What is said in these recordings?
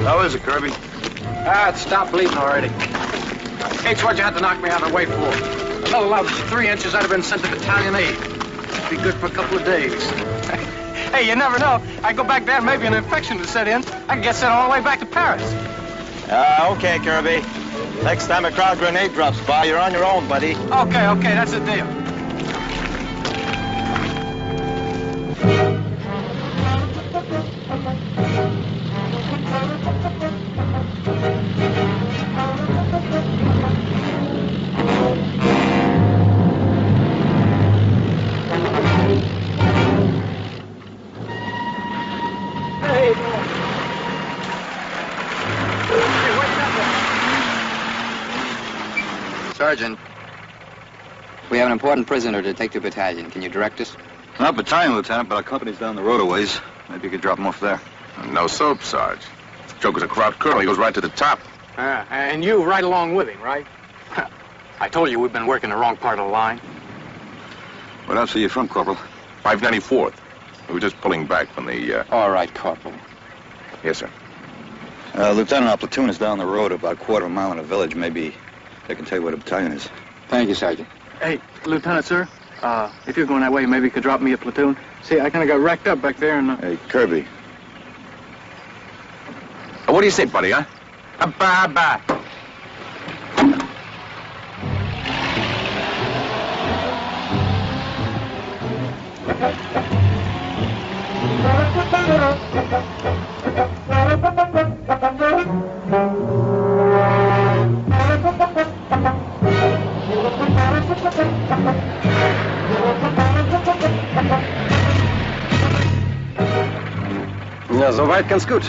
How is it, Kirby? It stopped bleeding already. H, what'd you have to knock me out of the way for? Another loud 3 inches, I'd have been sent to Battalion 8. Be good for a couple of days. Hey, you never know. I go back there and maybe an infection to set in. I can get sent all the way back to Paris. Okay, Kirby. Next time a crowd grenade drops by, you're on your own, buddy. Okay, that's the deal. Sergeant, we have an important prisoner to take to battalion. Can you direct us? Not battalion, Lieutenant, but our company's down the road a ways. Maybe you could drop him off there. No soap, Sarge. Joker's a crowd colonel. He goes right to the top. And you right along with him, right? I told you we've been working the wrong part of the line. What else are you from, Corporal? 594th. We were just pulling back from the, All right, Corporal. Yes, sir. Lieutenant, our platoon is down the road about a quarter of a mile in a village. Maybe they can tell you where the battalion is. Thank you, Sergeant. Hey, Lieutenant, sir, if you're going that way, maybe you could drop me a platoon. See, I kind of got wrecked up back there and... Hey, Kirby. What do you say, buddy, huh? Bye-bye. Ja, soweit ganz gut.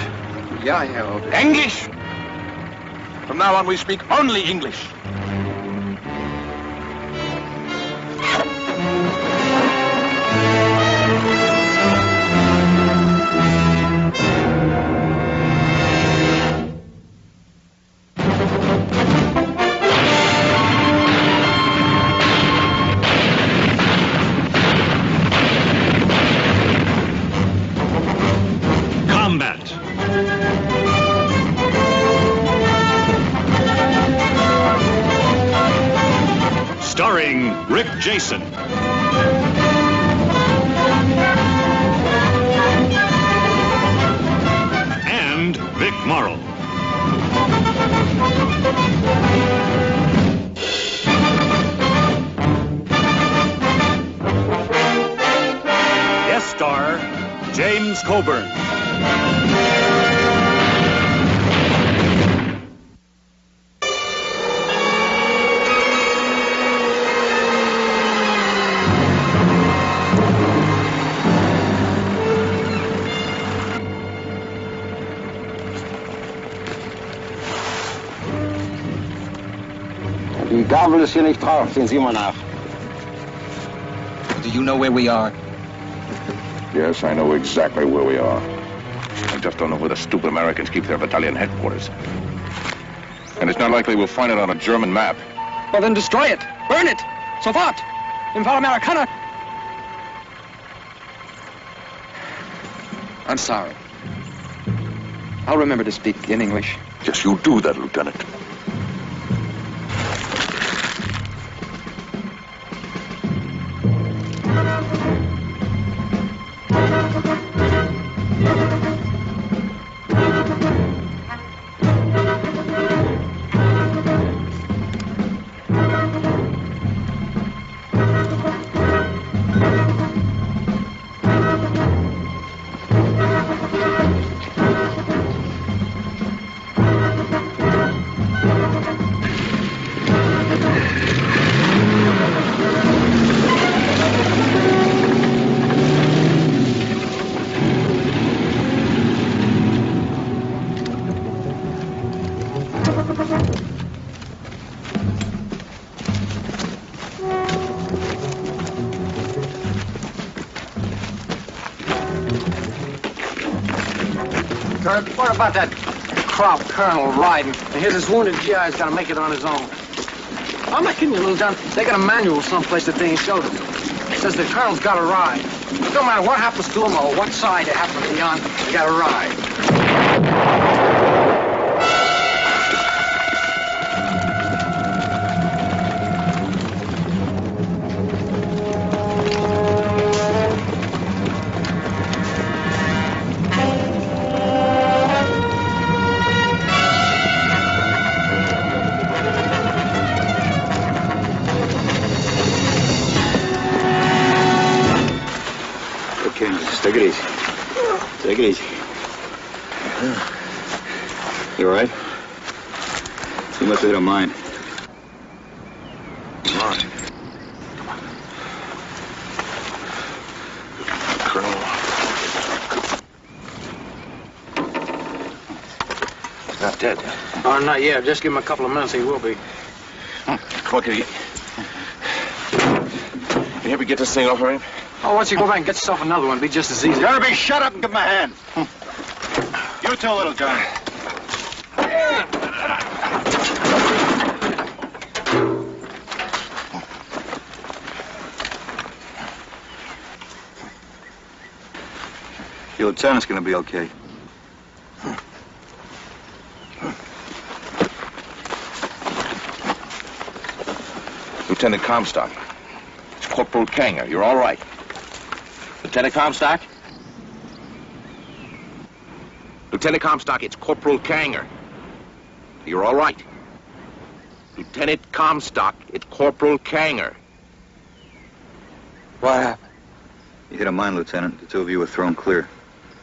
Ja, Herr Ober. English! From now on, we speak only English. Starring Rick Jason. And Vic Morrow. Guest star James Coburn. Die Gabel ist hier nicht drauf, sehen Sie mal nach. Do you know where we are? Yes, I know exactly where we are. I just don't know where the stupid Americans keep their battalion headquarters. And it's not likely we'll find it on a German map. Well, then destroy it. Burn it. Sofort. Im Fall Amerikaner. I'm sorry. I'll remember to speak in English. Yes, you do that, Lieutenant. Kurt. What about that crop colonel riding? And here's this wounded GI's got to make it on his own. I'm not kidding you, Little John. They got a manual someplace that they ain't showed us. It says the colonel's got to ride. It don't matter what happens to him or what side they happen to be on, they got to ride. Okay, just take it easy. Take it easy. You all right? You must have hit a mine. Mine? Colonel. Not dead. Oh, not yet. Just give him a couple of minutes, he will be. Come on, Kitty. Can you help me get this thing off of him? Oh, once you go back and get yourself another one, it'll be just as easy. You ought to be shut up and give him a hand. You too, Little John. Your lieutenant's gonna be okay. Lieutenant Comstock. It's Corporal Kanger. You're all right. Lieutenant Comstock? Lieutenant Comstock, it's Corporal Kanger. You're all right. Lieutenant Comstock, it's Corporal Kanger. What happened? You hit a mine, Lieutenant. The two of you were thrown clear.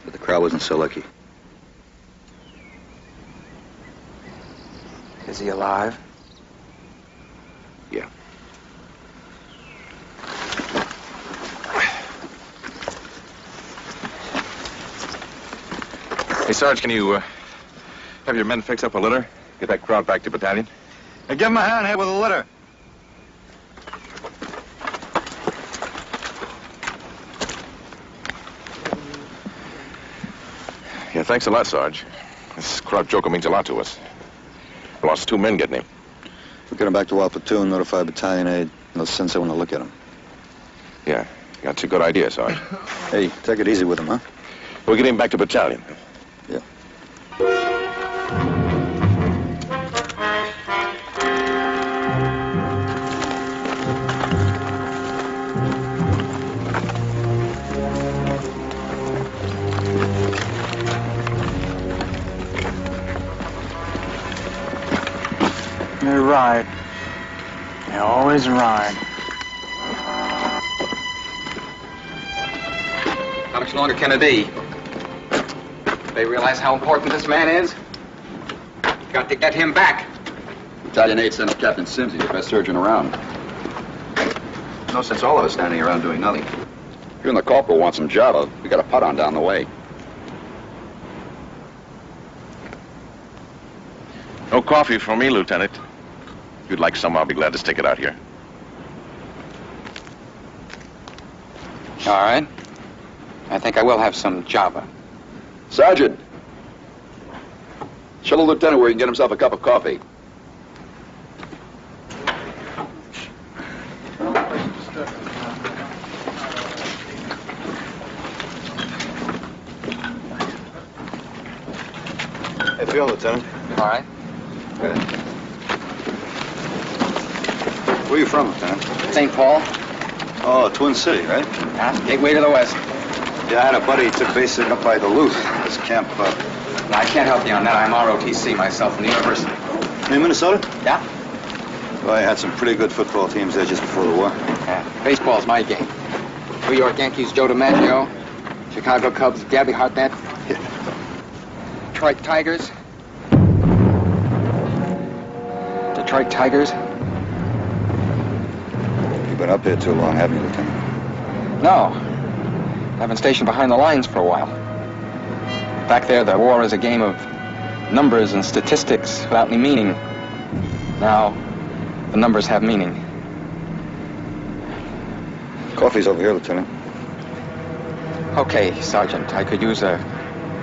But the crowd wasn't so lucky. Is he alive? Yeah. Hey, Sarge, can you have your men fix up a litter? Get that crowd back to battalion? Hey, give him a hand here with a litter. Yeah, thanks a lot, Sarge. This crowd joker means a lot to us. We lost 2 men getting him. We'll get him back to our platoon, notify battalion aid, and they'll send someone to look at him. Yeah, that's a good idea, Sarge. Hey, take it easy with him, huh? We'll get him back to battalion. Yeah. They ride. They always ride. How much longer can it be? They realize how important this man is? Got to get him back. Battalion 8 sent up Captain Sims, he's the best surgeon around. No sense all of us standing around doing nothing. You and the corporal want some java. We got a putt on down the way. No coffee for me, Lieutenant. If you'd like some, I'll be glad to stick it out here. All right. I think I will have some java. Sergeant! Show the lieutenant where he can get himself a cup of coffee. Hey, feel, Lieutenant. All right. Good. Where are you from, Lieutenant? St. Paul. Oh, Twin City, right? Yeah, gateway to the west. Yeah, I had a buddy who took base up by Duluth. This camp, No, I can't help you on that. I'm ROTC myself from the university. in Minnesota? Yeah? Well, I had some pretty good football teams there just before the war. Yeah. Baseball's my game. New York Yankees, Joe DiMaggio. Chicago Cubs, Gabby Hartnett. Detroit Tigers. Detroit Tigers. You've been up here too long, haven't you, Lieutenant? No. I've been stationed behind the lines for a while. Back there, the war is a game of numbers and statistics without any meaning. Now, the numbers have meaning. Coffee's over here, Lieutenant. Okay, Sergeant, I could use a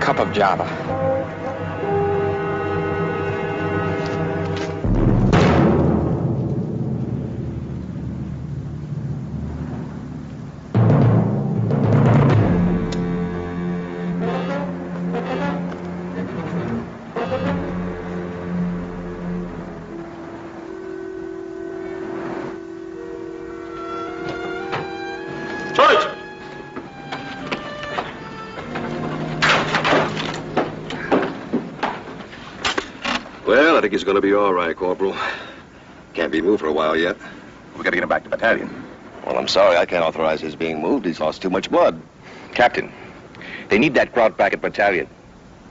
cup of java. think he's going to be all right, Corporal. Can't be moved for a while yet. We gotta get him back to battalion. Well, I'm sorry. I can't authorize his being moved. He's lost too much blood. Captain, they need that crowd back at battalion.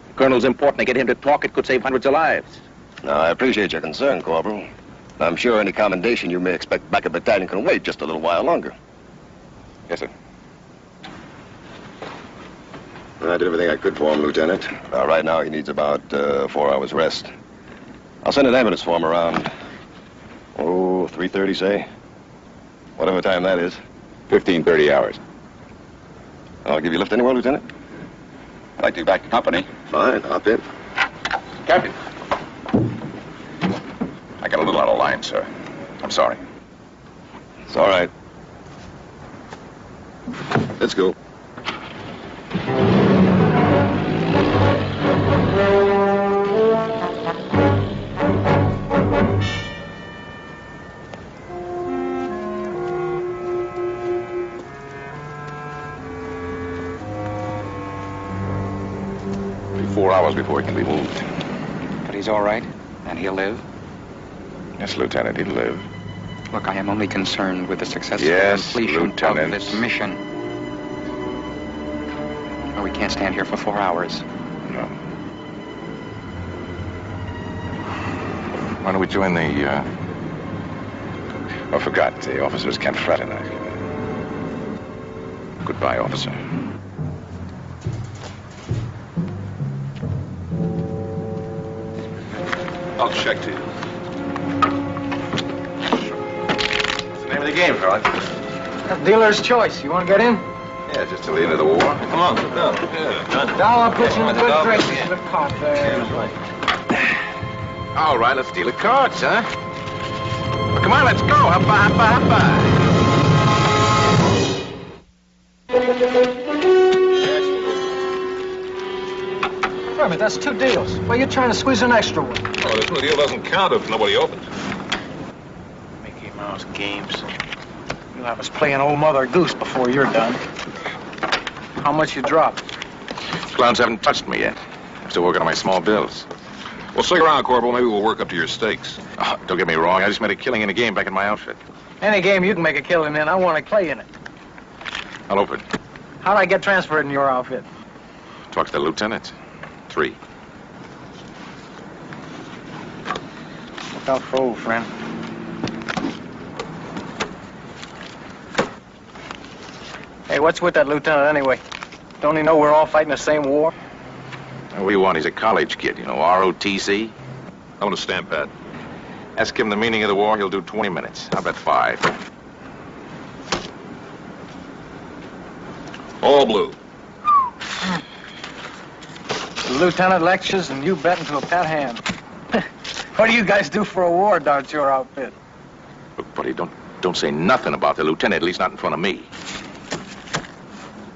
The colonel's important. They get him to talk. It could save hundreds of lives. Now, I appreciate your concern, Corporal. I'm sure any commendation you may expect back at battalion can wait just a little while longer. Yes, sir. I did everything I could for him, Lieutenant. Right now, he needs about 4 hours rest. I'll send an ambulance for him around, 3:30, say? Whatever time that is. 15-30 hours. I'll give you a lift anywhere, Lieutenant. I'd like to be back in company. Fine, hop in. Captain. I got a little out of line, sir. I'm sorry. It's all right. Let's go. It'll be 4 hours before he can be moved. But he's all right, and he'll live. Yes, Lieutenant, he'll live. Look, I am only concerned with the successful Yes, completion Lieutenant. of this mission. Well, we can't stand here for 4 hours. No. Why don't we join the, I forgot. The officers can't fraternize. Goodbye, officer. I'll check to you. What's the name of the game, fella? Dealer's choice. You want to get in? Yeah, just till the end of the war. Come on, sit down. Doll, I'll put you in good graces with the cart there. All right, let's deal at cards, huh? Well, come on, let's go. Hoppa, hoppa, hoppa. Wait a minute, that's 2 deals. Well, you're trying to squeeze an extra one. Oh, this new deal doesn't count if nobody opens. Mickey Mouse games. You'll have us playing old Mother Goose before you're done. How much you drop? Clowns haven't touched me yet. I'm still working on my small bills. Well, stick around, Corporal. Maybe we'll work up to your stakes. Oh, don't get me wrong. I just made a killing in a game back in my outfit. Any game you can make a killing in, I want to play in it. I'll open. How'd I get transferred in your outfit? Talk to the lieutenant. 3. Look out for old friend. Hey, what's with that lieutenant anyway? Don't he know we're all fighting the same war? What do you want? He's a college kid, you know, ROTC. I want to stamp that. Ask him the meaning of the war, he'll do 20 minutes. I'll bet 5. All blue. The lieutenant lectures and you bet into a pat hand. What do you guys do for a war, darts your outfit? Look, buddy, don't say nothing about the lieutenant, at least not in front of me.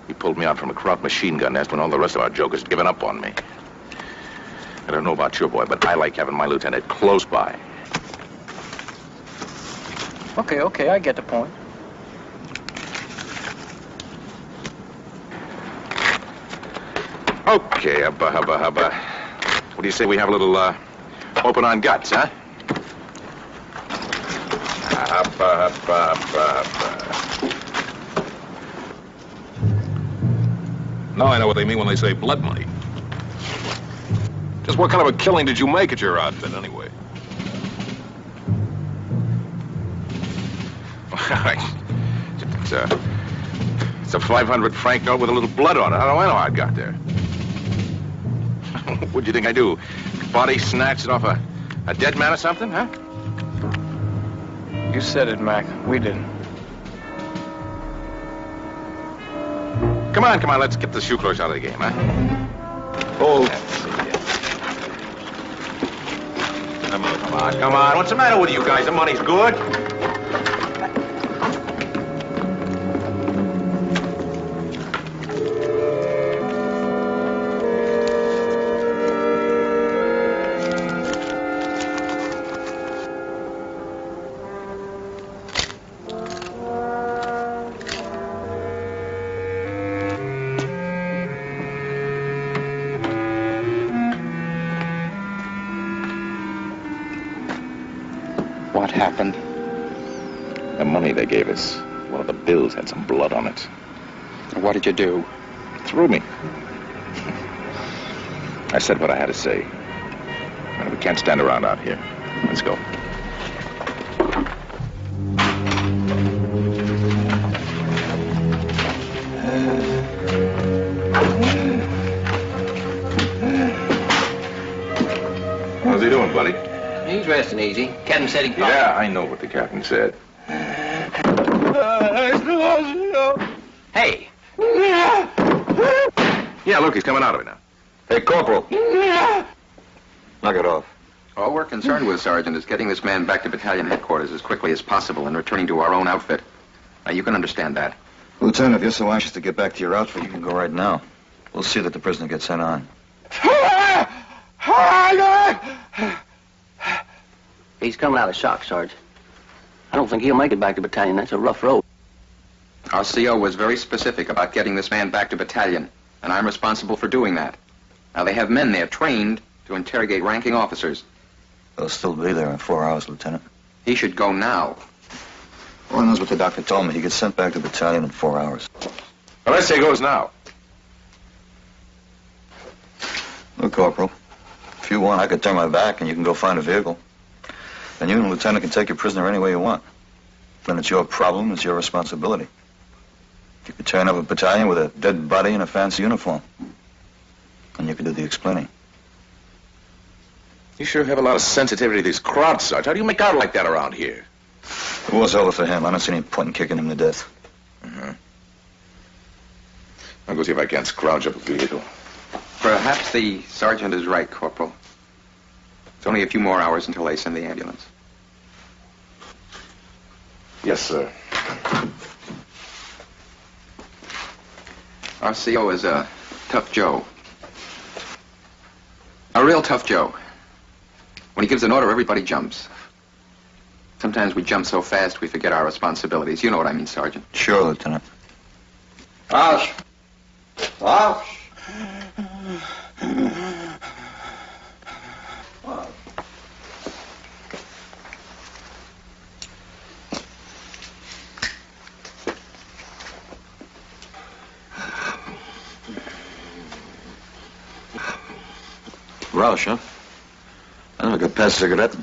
He pulled me out from a Kraut machine gun nest when all the rest of our jokers had given up on me. I don't know about your boy, but I like having my lieutenant close by. Okay, I get the point. Okay, hubba, hubba, hubba. What do you say we have a little, open on guts, huh? Hubba, hubba, hubba, hubba. Now I know what they mean when they say blood money. Just what kind of a killing did you make at your outfit, anyway? It's a 500 franc note with a little blood on it. How do I know how it got there? What'd you think I do? Body snatched it off a dead man or something, huh? You said it, Mac. We didn't. Come on, let's get the shoe clerks out of the game, huh? Oh. Come on. What's the matter with you guys? The money's good. What happened? The money they gave us, one of the bills had some blood on it. What did you do? Threw me. I said what I had to say. We can't stand around out here. Let's go. How's he doing, buddy? He's resting easy. Captain said he... Yeah, I know what the captain said. Hey! Yeah, look, he's coming out of it now. Hey, Corporal. Knock it off. All we're concerned with, Sergeant, is getting this man back to battalion headquarters as quickly as possible and returning to our own outfit. Now, you can understand that. Lieutenant, if you're so anxious to get back to your outfit, you can go right now. We'll see that the prisoner gets sent on. He's coming out of shock, Sarge. I don't think he'll make it back to battalion. That's a rough road. Our CO was very specific about getting this man back to battalion, and I'm responsible for doing that. Now, they have men there trained to interrogate ranking officers. They'll still be there in 4 hours, Lieutenant. He should go now. Well, he knows what the doctor told me. He gets sent back to battalion in 4 hours. Well, I say he goes now. Look, Corporal, if you want, I could turn my back and you can go find a vehicle. Then you and the Lieutenant can take your prisoner any way you want. Then it's your problem, it's your responsibility. You could turn up a battalion with a dead body and a fancy uniform. And you could do the explaining. You sure have a lot of sensitivity to these crowds, Sarge. How do you make out like that around here? The war's over for him. I don't see any point in kicking him to death. I'll go see if I can't scrounge up a vehicle. Perhaps the sergeant is right, Corporal. It's only a few more hours until they send the ambulance. Yes, sir. Our CO is a tough Joe. A real tough Joe. When he gives an order, everybody jumps. Sometimes we jump so fast we forget our responsibilities. You know what I mean, Sergeant. Sure, Lieutenant. Rausch! Rausch! Rausch, huh? I never got past cigarette.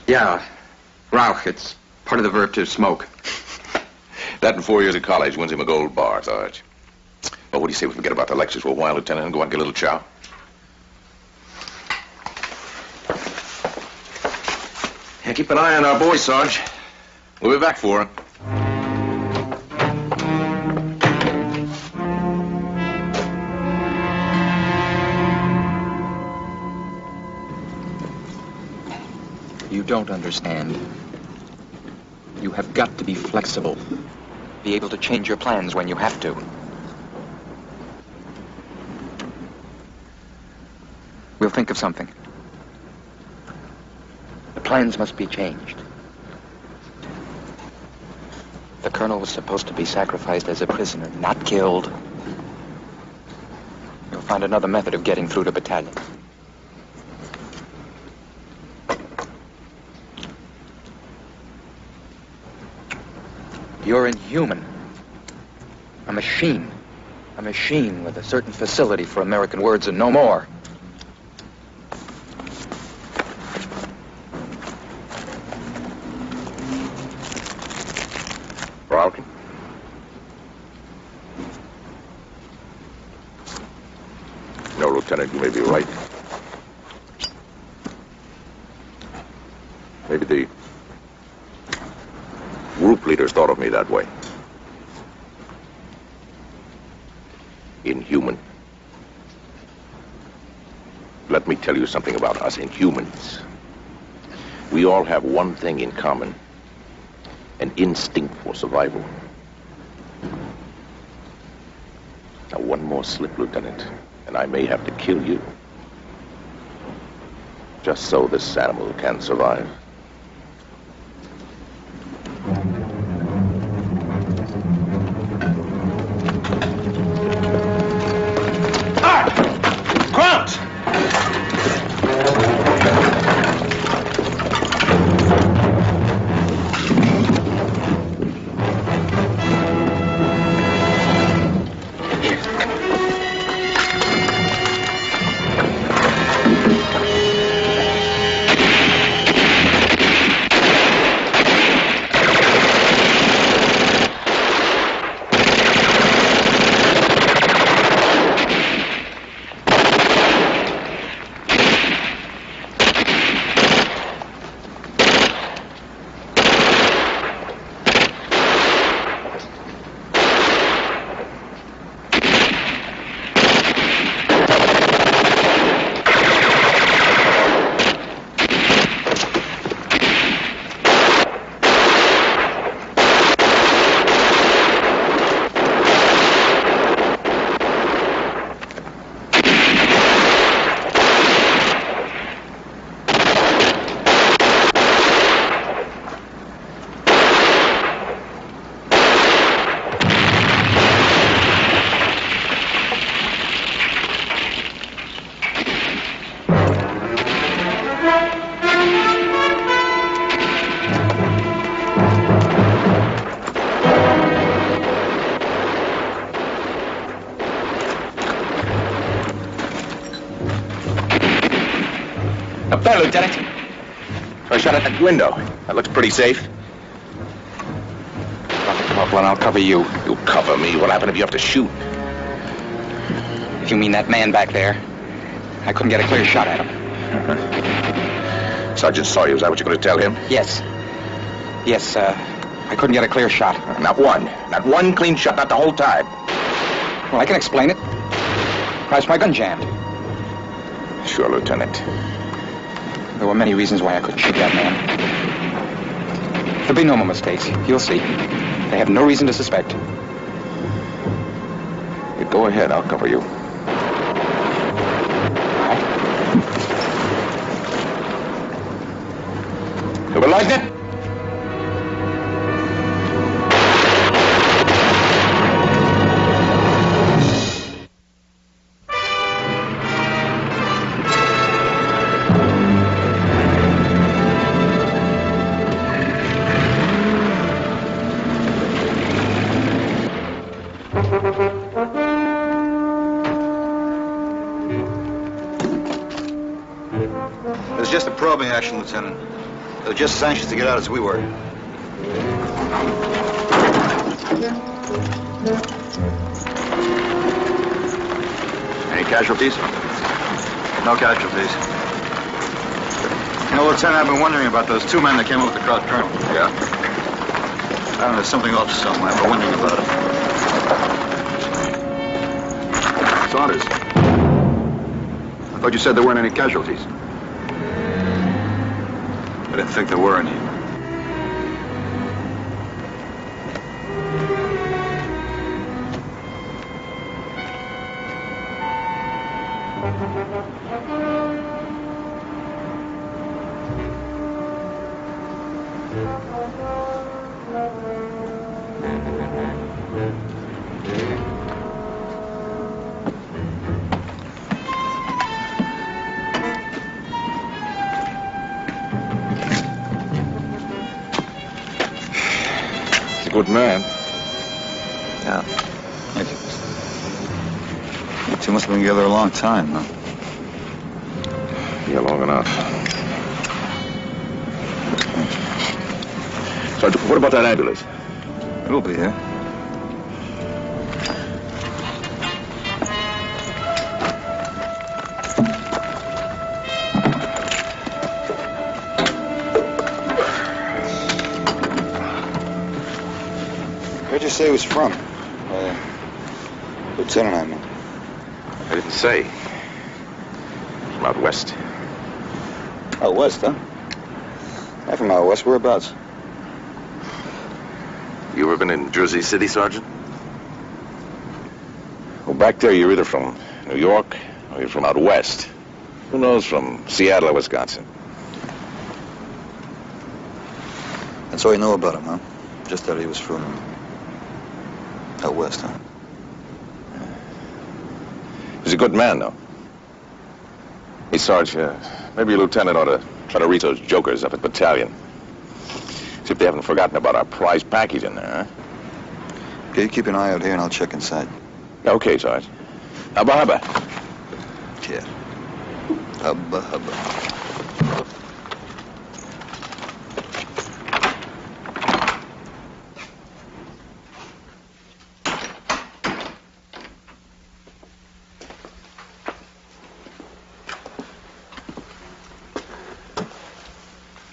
Yeah, Rauch. It's part of the verb to smoke. That in 4 years of college wins him a gold bar, Sarge. Well, what do you say we forget about the lectures for a while, Lieutenant, and go out and get a little chow? Yeah, keep an eye on our boy, Sarge. We'll be back for him. You don't understand. You have got to be flexible. Be able to change your plans when you have to. We'll think of something. The plans must be changed. The colonel was supposed to be sacrificed as a prisoner, not killed. You'll find another method of getting through to battalion. You're inhuman. A machine. A machine with a certain facility for American words and no more. Rauch? No, Lieutenant, you may be right. Maybe the group leaders thought of me that way. Inhuman. Let me tell you something about us Inhumans. We all have one thing in common. An instinct for survival. Now, one more slip, Lieutenant, and I may have to kill you. Just so this animal can survive. There, Lieutenant. I shot at that window. That looks pretty safe. Drop the corporal and I'll cover you. You cover me. What happened if you have to shoot? If you mean that man back there, I couldn't get a clear shot at him. Sergeant saw you. Is that what you're going to tell him? Yes. Yes, I couldn't get a clear shot. Not one. Not one clean shot, not the whole time. Well, I can explain it. Perhaps my gun jammed. Sure, Lieutenant. There were many reasons why I couldn't shoot that man. There'll be no more mistakes. You'll see. They have no reason to suspect. You go ahead. I'll cover you. All right. You realize it? It was just a probing action, Lieutenant. They were just as anxious to get out as we were. Any casualties? No casualties. You know, Lieutenant, I've been wondering about those two men that came up with the crowd colonel. Yeah? I don't know, there's something off somewhere. I've been wondering about it. Saunders. I thought you said there weren't any casualties. I didn't think there were any. Good man. Yeah. Thank you. You two must have been together a long time, huh? Yeah, long enough. Sergeant, what about that ambulance? It'll be here. Where'd you say he was from? Lieutenant, I mean. I didn't say. From out west. Out west, huh? I'm from out west. Whereabouts? You ever been in Jersey City, Sergeant? Well, back there, you're either from New York or you're from out west. Who knows, from Seattle or Wisconsin. That's all you know about him, huh? Just that he was from out west, huh? He's a good man, though. Hey, Sarge, maybe your lieutenant ought to try to reach those jokers up at Battalion. See if they haven't forgotten about our prize package in there, huh? Okay, you keep an eye out here and I'll check inside. Okay, Sarge. Hubba hubba. Yeah. Hubba hubba.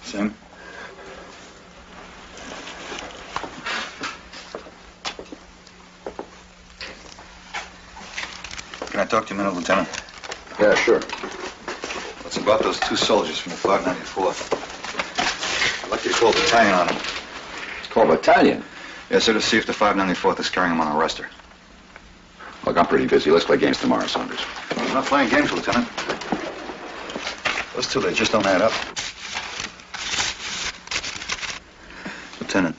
Sam? Can I talk to you a minute, Lieutenant? Yeah, sure. It's about those two soldiers from the 594th. I'd like you to call the battalion on them. Call battalion? Yes, sir, to see if the 594th is carrying them on a arrestor. Look, I'm pretty busy. Let's play games tomorrow, Saunders. I'm not playing games, Lieutenant. Those two, they just don't add up. Lieutenant,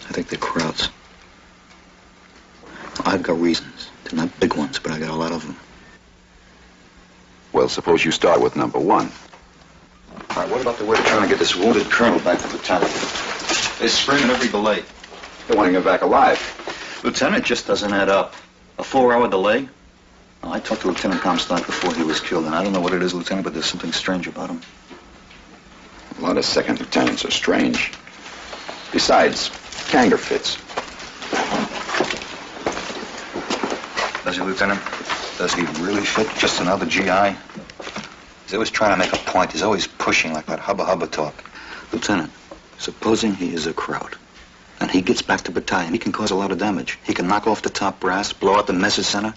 I think they're crowds. I've got reasons. They're not big ones, but I got a lot of them. Well, suppose you start with number one. All right, what about the way they're trying to get this wounded colonel back to the battalion? They're screaming every delay. They want him back alive. Lieutenant, it just doesn't add up. A 4-hour delay? Well, I talked to Lieutenant Comstock before he was killed, and I don't know what it is, Lieutenant, but there's something strange about him. A lot of second lieutenants are strange. Besides, Kanger fits. Does he, Lieutenant? Does he really fit? Just another GI? He's always trying to make a point. He's always pushing like that hubba-hubba talk. Lieutenant, supposing he is a Kraut, and he gets back to battalion, he can cause a lot of damage. He can knock off the top brass, blow out the message center,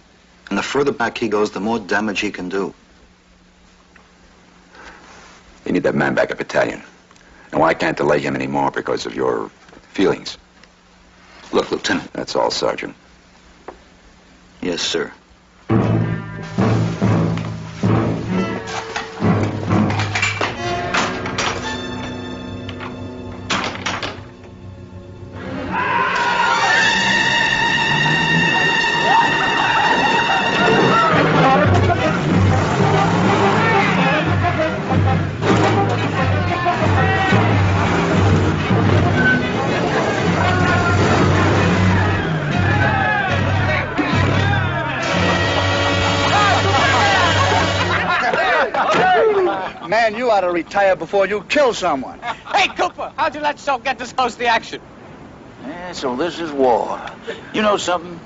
and the further back he goes, the more damage he can do. You need that man back at battalion. Now, I can't delay him anymore because of your feelings. Look, Lieutenant. That's all, Sergeant. Yes, sir. Man, you ought to retire before you kill someone. Hey, Cooper, how'd you let yourself get this close to the action? Yeah, so this is war. You know something?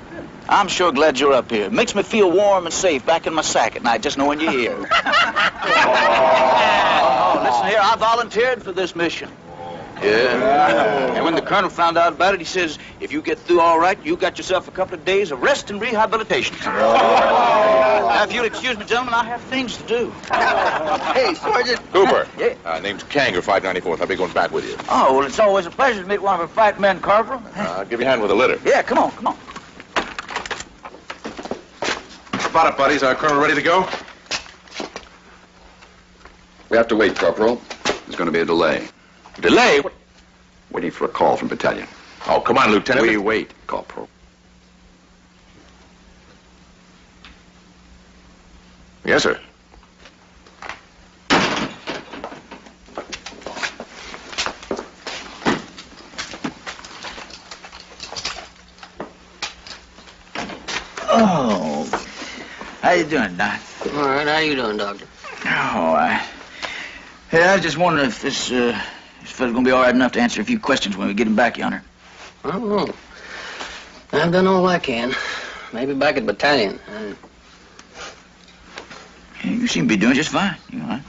I'm sure glad you're up here. Makes me feel warm and safe back in my sack at night just knowing you're here. Listen here, I volunteered for this mission. Yeah. And when the colonel found out about it, he says, if you get through all right, you got yourself a couple of days of rest and rehabilitation. Now, if you'll excuse me, gentlemen, I have things to do. Hey, Sergeant. Cooper. Yeah. Name's Kanger, 594th. I'll be going back with you. Oh, well, it's always a pleasure to meet one of our fighting men, Corporal. I'll give you a hand with a litter. Yeah, come on, come on. Spot it, buddies. Our colonel ready to go? We have to wait, Corporal. There's going to be a delay. Delay? What? Waiting for a call from battalion. Oh, come on, Lieutenant. We wait, Corporal. Yes, sir. Oh, how you doing, Doc? All right, how you doing, Doctor? Hey, I was just wondering if this fella's gonna be all right enough to answer a few questions when we get him back yonder. I don't know. I've done all I can. Maybe back at battalion. Yeah, you seem to be doing just fine. You know,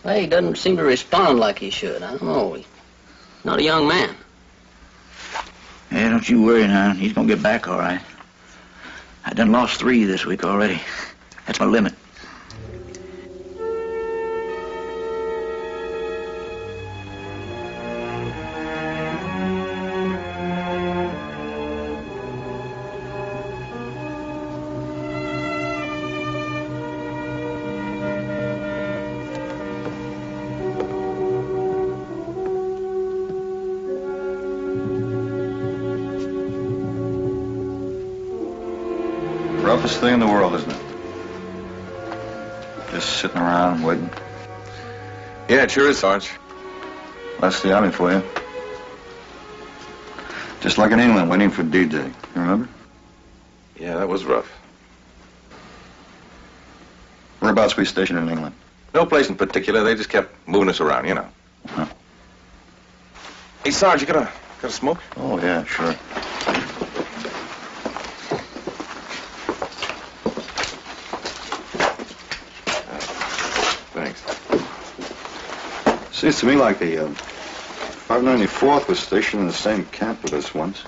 Well, he doesn't seem to respond like he should. I don't know. He's not a young man. Yeah, don't you worry now. He's gonna get back all right. I done lost 3 this week already. That's my limit. Roughest thing in the world, isn't it? Just sitting around waiting. Yeah, it sure is, Sarge. That's the army for you. Just like in England, waiting for D-Day. You remember? Yeah, that was rough. Whereabouts were we stationed in England? No place in particular. They just kept moving us around, you know. Huh. Hey, Sarge, you got a smoke? Oh, yeah, sure. Thanks. Seems to me like the 594th was stationed in the same camp with us once.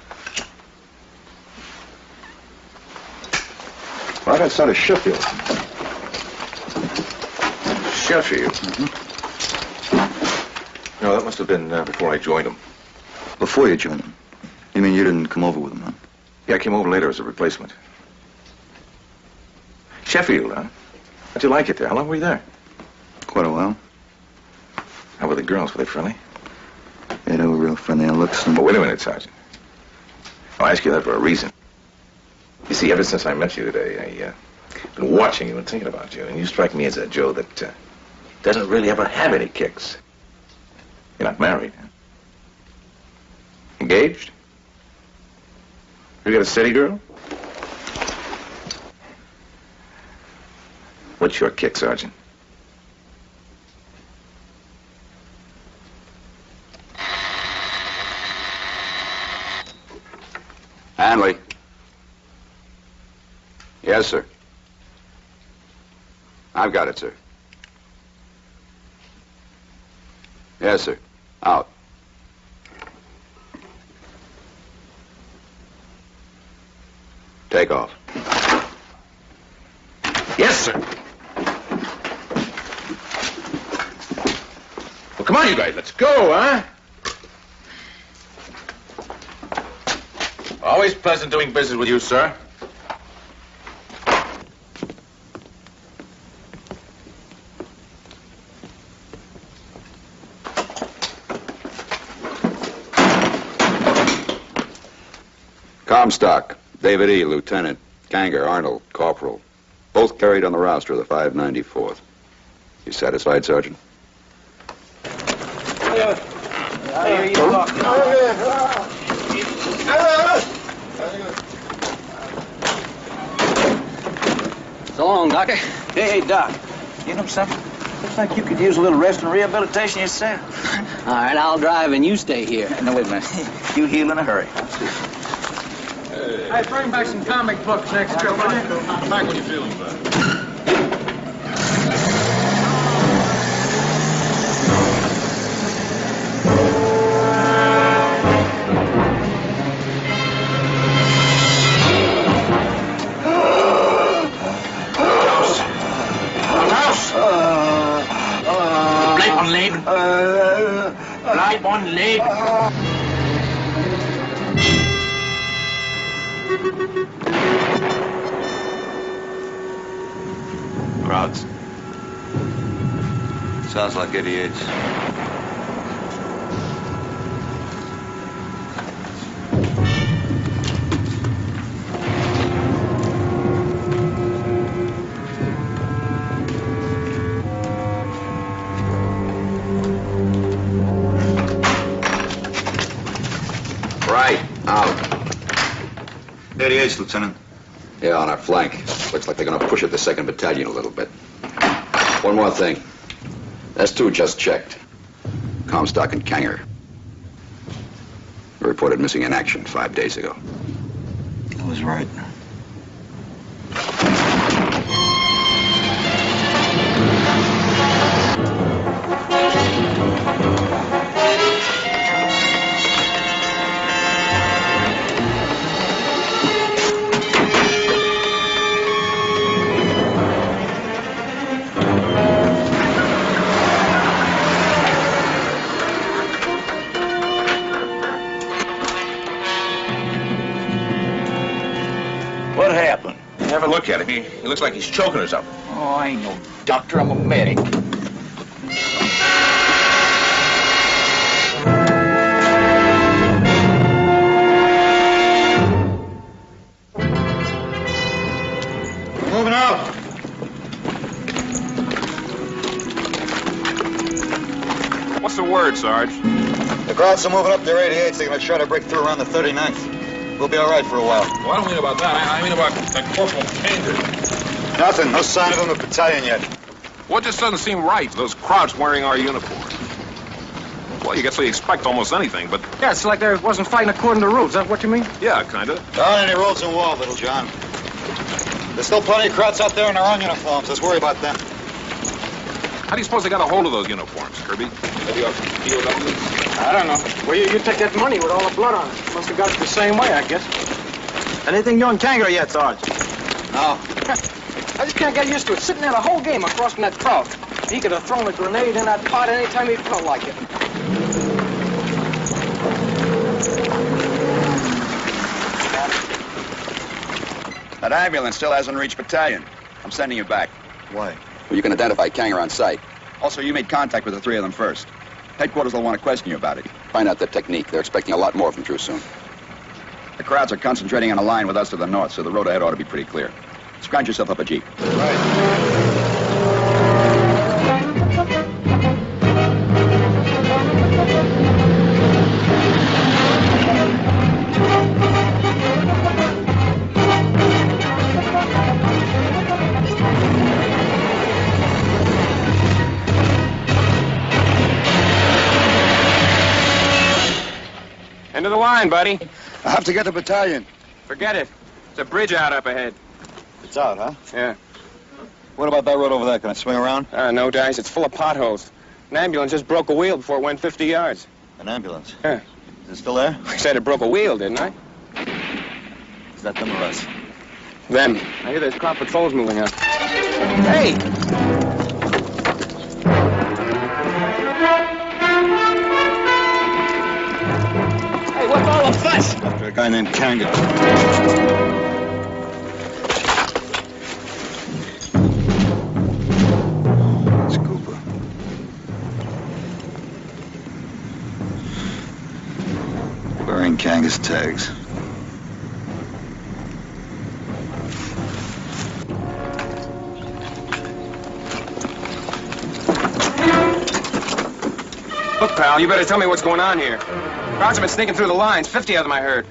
Right outside of Sheffield. Sheffield? No, that must have been before I joined them. Before you joined them? You mean you didn't come over with them, huh? Yeah, I came over later as a replacement. Sheffield, huh? How'd you like it there? How long were you there? Quite a while. How were the girls? Were they friendly? Yeah, they were real friendly on looks and... But wait a minute, Sergeant. I'll ask you that for a reason. You see, ever since I met you today, I've been watching you and thinking about you, and you strike me as a Joe that doesn't really ever have any kicks. You're not married, huh? Engaged? You got a steady girl? What's your kick, Sergeant? Hanley. Yes, sir. I've got it, sir. Yes, sir. Out. Take off. Yes, sir. Well, come on, you guys. Let's go, huh? Always pleasant doing business with you, sir. Comstock, David E., Lieutenant. Kanger, Arnold, Corporal. Both carried on the roster of the 594th. You satisfied, Sergeant? So long, Doctor. Hey, Doc. You know something? Looks like you could use a little rest and rehabilitation yourself. All right, I'll drive and you stay here. No, wait a minute. You heal in a hurry. Hey, bring back some comic books next trip, will you? Come back when you're feeling better. Bleib on Leben. Crowds. Sounds like 88s. Right. Out. 88s, Lieutenant. Yeah, on our flank. Looks like they're gonna push at the 2nd Battalion a little bit. One more thing. S2 just checked. Comstock and Kanger. Were reported missing in action 5 days ago. I was right. What happened? Have a look at him. He looks like he's choking or something. Oh, I ain't no doctor. I'm a medic. Moving out. What's the word, Sarge? The crowds are moving up their 88s. They're going to try to break through around the 39th. We'll be all right for a while. Well, I don't mean about that. I mean about that Corporal Kanger. Nothing. No sign of him in the battalion yet. What just doesn't seem right? Those crowds wearing our uniforms. Well, you guess we expect almost anything, but Yeah, it's like they wasn't fighting according to rules. Is that what you mean? yeah, kind of. There aren't any rules in war, Little John. There's still plenty of crowds out there in their own uniforms. Let's worry about them. How do you suppose they got a hold of those uniforms, Kirby? Maybe off POW? I don't know. Well, you take that money with all the blood on it. Must have got it the same way, I guess. Anything new in Kanger yet, Sarge? No. I just can't get used to it. Sitting there the whole game across from that crowd. He could have thrown a grenade in that pot any time he felt like it. That ambulance still hasn't reached battalion. I'm sending you back. Why? Well, you can identify Kanger on sight. Also, you made contact with the 3 of them first. Headquarters will want to question you about it. Find out their technique. They're expecting a lot more from Drew soon. The crowds are concentrating on a line with us to the north, so the road ahead ought to be pretty clear. Scrounge yourself up a jeep. End of the line, buddy. I have to get the battalion. Forget it. There's a bridge out up ahead. It's out, huh? Yeah. What about that road over there? Can I swing around? No, Dice. It's full of potholes. An ambulance just broke a wheel before it went 50 yards. An ambulance? Yeah. Is it still there? I said it broke a wheel, didn't I? Is that them or us? Them. I hear there's crop patrols moving up. Hey! Hey, what's all the fuss? After a guy named Kanga. It's Cooper. Wearing Kanga's tags. Look, pal, you better tell me what's going on here. Crowds have been sneaking through the lines. 50 of them, I heard.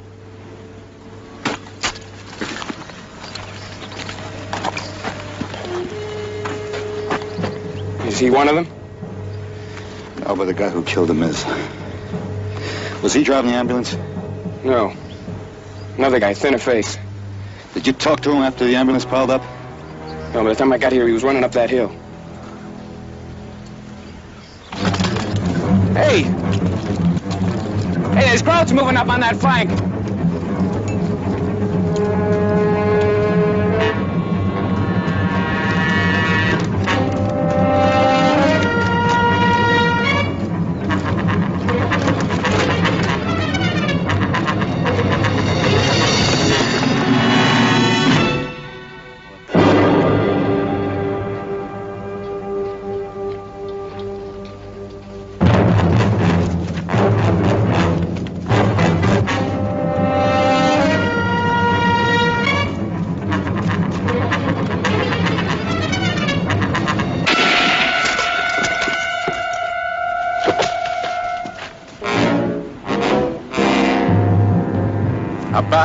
Is he one of them? No, but the guy who killed him is. Was he driving the ambulance? No. Another guy, thinner face. Did you talk to him after the ambulance piled up? No, by the time I got here, he was running up that hill. Hey! Hey, there's crowds moving up on that flank.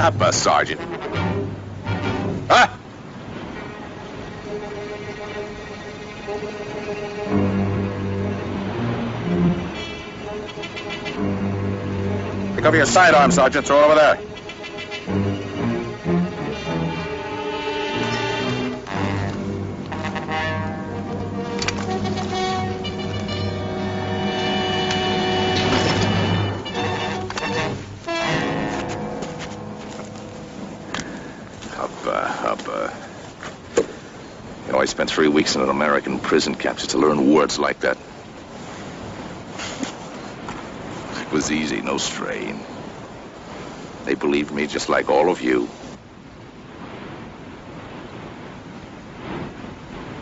Hoppa, Sergeant. Huh? Pick up your sidearm, Sergeant. Throw it over there. You know, I spent 3 weeks in an American prison camp just to learn words like that. It was easy, no strain. They believed me just like all of you.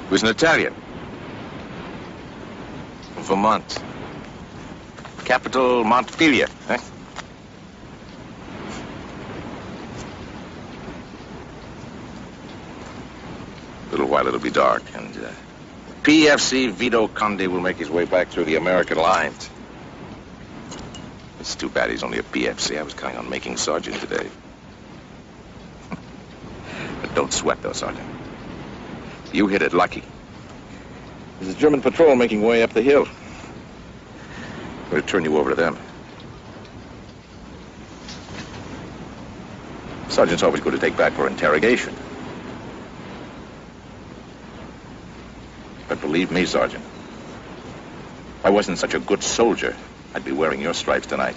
It was an Italian. Vermont. Capital Montpelier, eh? A little while it'll be dark, and PFC Vito Conde will make his way back through the American lines. It's too bad he's only a PFC. I was counting on making sergeant today. But don't sweat, though, Sergeant. You hit it lucky. There's a German patrol making way up the hill. I'm going to turn you over to them. Sergeant's always good to take back for interrogation. But believe me, Sergeant, if I wasn't such a good soldier, I'd be wearing your stripes tonight.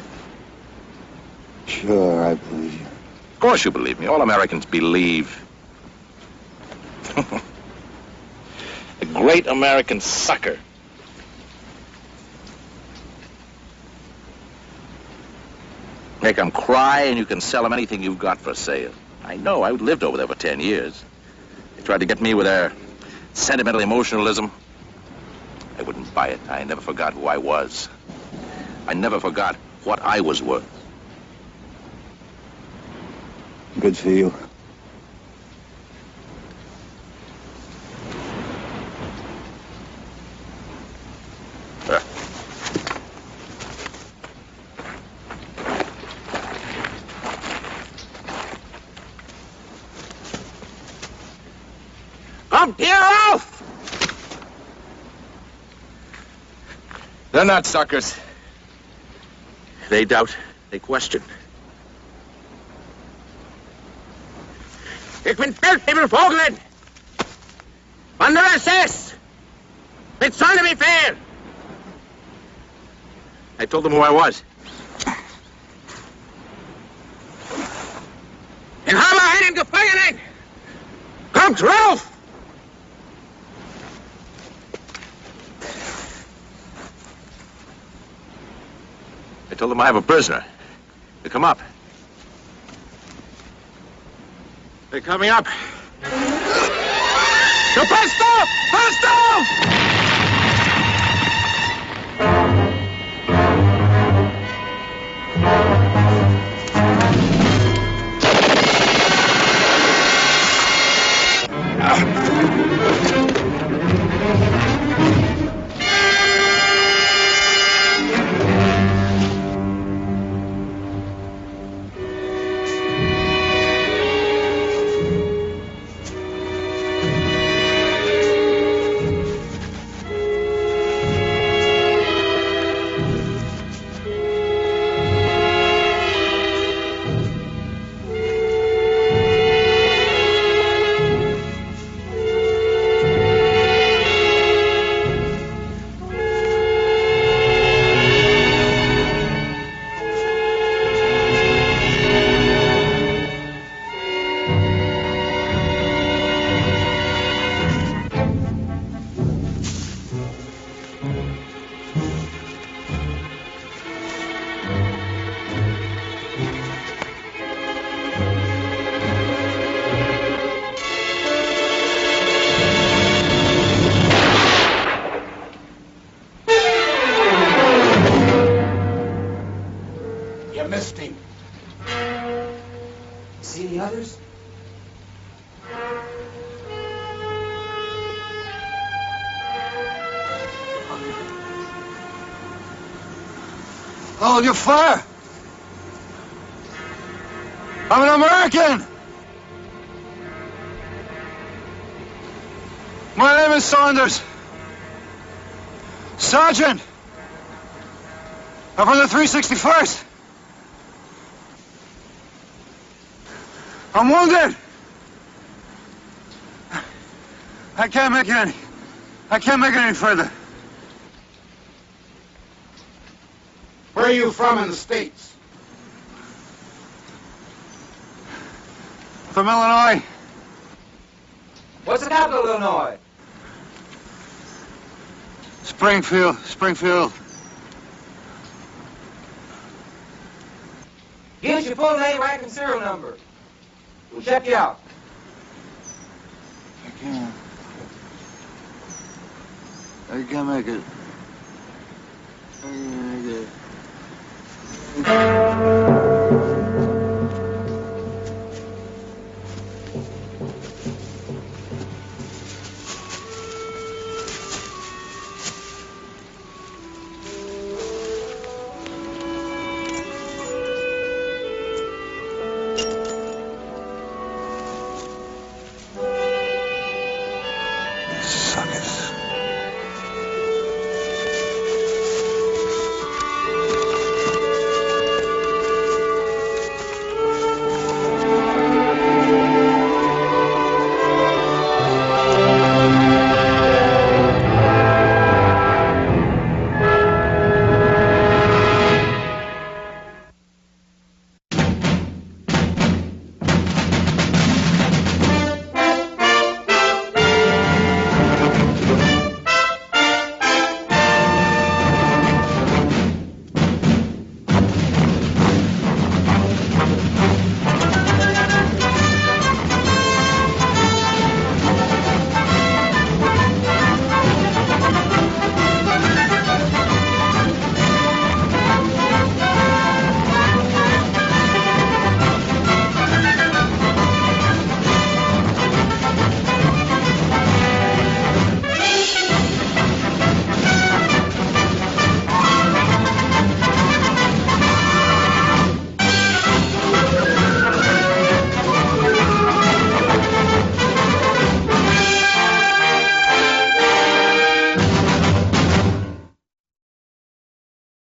Sure, I believe you. Of course you believe me. All Americans believe. A great American sucker. Make them cry and you can sell them anything you've got for sale. I know, I lived over there for 10 years. They tried to get me with their sentimental emotionalism. I wouldn't buy it. I never forgot who I was. I never forgot what I was worth. Good for you. Up here, Ralph! They're not suckers. They doubt They questioned. Ich bin Feldwebel under SS. Mit Sonderbefehl. I told them who I was. In habe einen Gefangenen. Kommt rauf! I told them I have a prisoner. They come up. They're coming up. So pistol! Pistol! Missed him. See the others? Hold your fire! I'm an American! My name is Saunders. Sergeant! I'm from the 361st. I'm wounded! I can't make it any further. Where are you from in the States? From Illinois. What's the capital of Illinois? Springfield. Give us your full name, rank, and serial number. We'll check you out. I can't make it.